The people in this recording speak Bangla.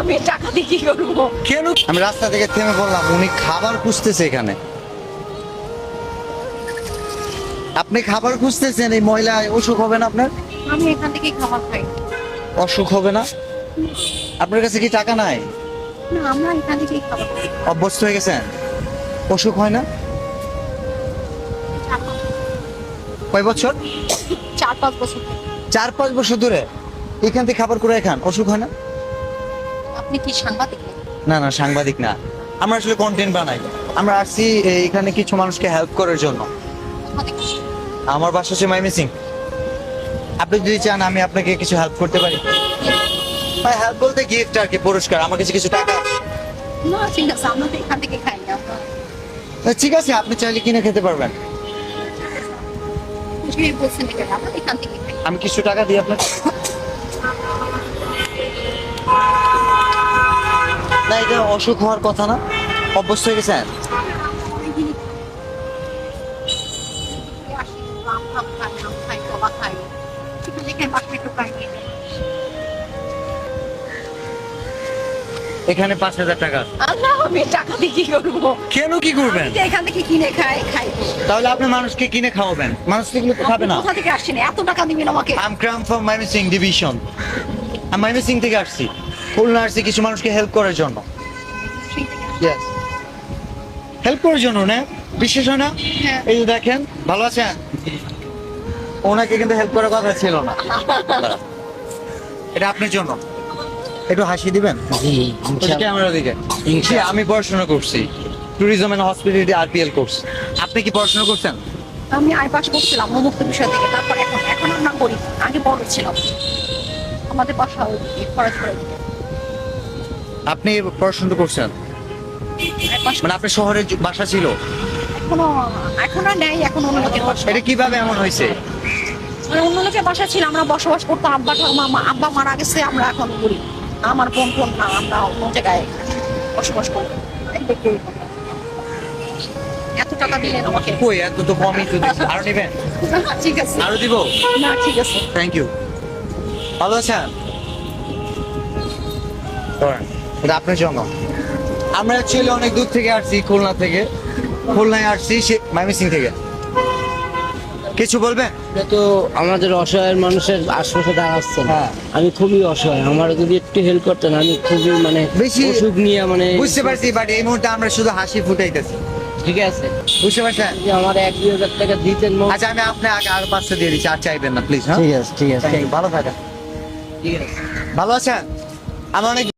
আমি টাকা দিয়ে কি করবো? কেন? আমি রাস্তা থেকে থেমে বললাম উনি খাবার খুঁজতেছে এখানে। আপনি খাবার খুঁজতেছেন, এই মহিলা অসুখ হবে না আপনার? আমি এখান থেকে খাবার খাই। অসুখ হবে না? আপনার কাছে কি টাকা নাই? না, আমরা এখান থেকে খাবার খাই। অভ্যস্ত হয়ে গেছেন, অসুখ হয় না? কয় বছর? 4-5 বছর থেকে। 4-5 বছর ধরে এখান থেকে খাবার করে খান, অসুখ হয় না? আপনি কি সাংবাদিক? না না, সাংবাদিক না, আমরা আসলে কন্টেন্ট বানাই। আমরা আসছি এখানে কিছু মানুষকে হেল্প করার জন্য। আমার বাসা হচ্ছে ময়মনসিং। আপনি যদি চান আমি আপনাকে কিছু হেল্প করতে পারি। হেল্প বলতে গিফট আর কি, পুরস্কার, আমার কাছে কিছু টাকা। না, ঠিক আছে, আমরা তো এখান থেকে খাই না। ঠিক আছে, আপনি চাইলে কিনে খেতে পারবেন। আপনি বলছেন যে আমরা এখান থেকে খাই। আমি কিছু টাকা দিই আপনাকে। না, এটা অসুখ হওয়ার কথা না, অভ্যস্ত হয়ে গেছেন। এখানে 5,000 টাকা। আল্লাহ, আমি টাকা দিয়ে কি করবো? কেন কি করবেন? আমি তো এখান থেকে কিনে খাই। তাহলে আপনি মানুষকে কিনে খাওয়াবেন, মানুষ এগুলো তো খাবে না। কোথা থেকে আসছেন? এত টাকা দিবেন আমাকে? আম ক্রাম ফ্রম ময়মনসিং ডিভিশন। আমি ময়মনসিং থেকে আসছি, খুলনা আসছি কিছু মানুষকে হেল্প করার জন্য। ইয়েস, হেল্প করার জন্য না, বিশেষ হয় না? হ্যাঁ। এই যে দেখেন, ভালো আছেন? ওনাকে কিন্তু হেল্প করার কথা ছিল না। এটা আপনার জন্য, একটু হাসি দিবেন ক্যামেরা দিকে। আমি পড়াশোনা করছি tourism and hospitality RPL course. আপনি কি পড়াশোনা করছেন? আমি আই পাস করছিলাম মুক্ত বিষয় থেকে, তারপর এখন আমরা করি। আগে বড় ছিলাম, আমাদের বাসা ওইদিকে খরচ করে দিতে। আপনি পড়াশোনা করছেন আই পাস মানে আপনার শহরে বাসা ছিল? এখন আর নেই, এখন অন্য লোকের বাসা। এটা কিভাবে এমন হয়েছে? মানে অন্য লোকের বাসা ছিল, আমরা বসবাস করতাম। আব্বা মারা গেছে, আমরা এখন করি। আমার বোন না, আমরা অন্য জায়গায় বসবাস করি। এত টাকা দিলেন আমাকে? কই, এত তো কমই তো দিচ্ছি। আরো নেবেন? ঠিক আছে, আরো দিব? না ঠিক আছে। Thank you. ভালো আছেন? এটা আপনার জন্য। আমরা অ্যাকচুয়ালি অনেক দূর থেকে আসছি, খুলনা থেকে। খুলনায় আসছি ময়মনসিং থেকে। কিছু বলবেন? এটা তো আমাদের অসহায় মানুষের আশপাশে দাঁড়াচ্ছে না। হ্যাঁ। আমি খুবই অসহায়, আমার যদি একটু হেল্প করতেন, আমি খুবই মানে বেশি ওষুধ নিয়ে মানে বুঝতে পারছি, বাট এই মুহূর্তে আমরা শুধু হাসি ফুটাইতেছি। ঠিক আছে, বুঝতে পারছেন? যদি আমার 1-2 হাজার টাকা দিতেন আচ্ছা, আমি আপনি আগে আরো 500 দিয়ে দিচ্ছি, আর চাইবেন না প্লিজ। হ্যাঁ, ঠিক আছে, ঠিক আছে, Thank you, ভালো থাকেন। ঠিক আছে। ভালো আছেন? আমি অনেক